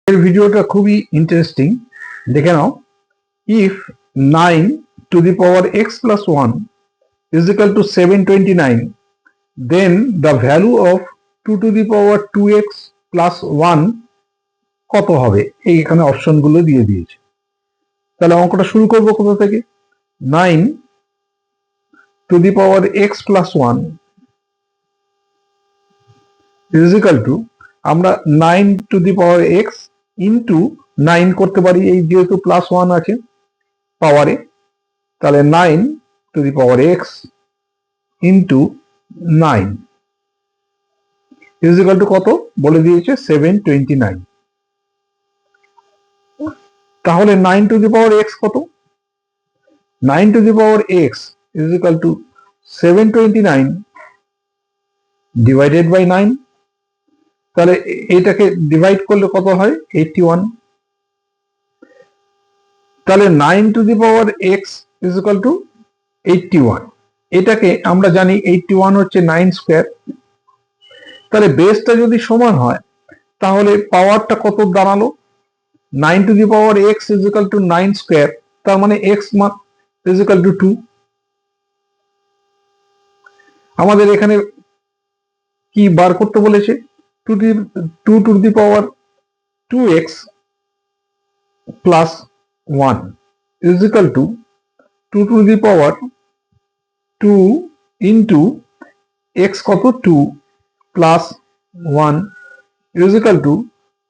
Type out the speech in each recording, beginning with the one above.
এর ভিডিওটা খুবই ইন্টারেস্টিং, দেখে নাও। If 9 to the power x plus 1 is equal to 729, then the value of 2 to the power 2x plus 1 কত হবে? এখানে অপশনগুলো দিয়ে দিয়েছে। তাহলে অঙ্কটা শুরু করব কোথা থেকে? 9 to the power x plus 1 is equal to, আমরা 9 to the power x into 9 করতে পারি, এই যেহেতু প্লাস 1 আছে পাওয়ারে, তাহলে 9 to the power x into 9 is equal two কত বলে দিয়েছে? 729। তাহলে 9 টু দি পাওয়ার x কত? 9 to the power x is equal to 729 divided by 9। তাহলে এটাকে ডিভাইড করলে কত হয়? 81। তাহলে 9 to the power x is equal two 81। এটাকে আমরা জানি 81 হচ্ছে 9 স্কোয়ার। তাহলে বেসটা যদি সমান হয় তাহলে পাওয়ারটা কত দাঁড়ালো? 9 to the power x is equal two 9 square, তার মানে x ইজ ইকুয়াল টু 2। আমাদের এখানে কি বার করতে বলেছে? 2 to the power 2x plus 1 is equal to 2 to the power 2 into x কত? 2 plus 1 is equal to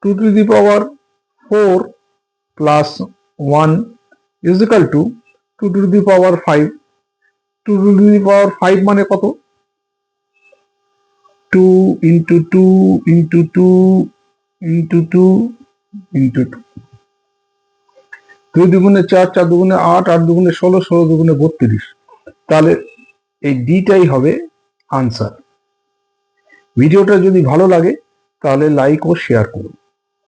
2 to the power 4 plus 1 is equal to 2 to the power 5। 2 to the power 5 মানে কত? 2 into 2 into 2 into 2 into 2। 2 দুগুণে 4, 4 দুগুণে 8, 8 দুগুণে 16, 16 দুগুণে 32। তাহলে এই ডিটাই হবে আনসার। ভিডিওটা যদি ভালো লাগে তাহলে লাইক ও শেয়ার করুন।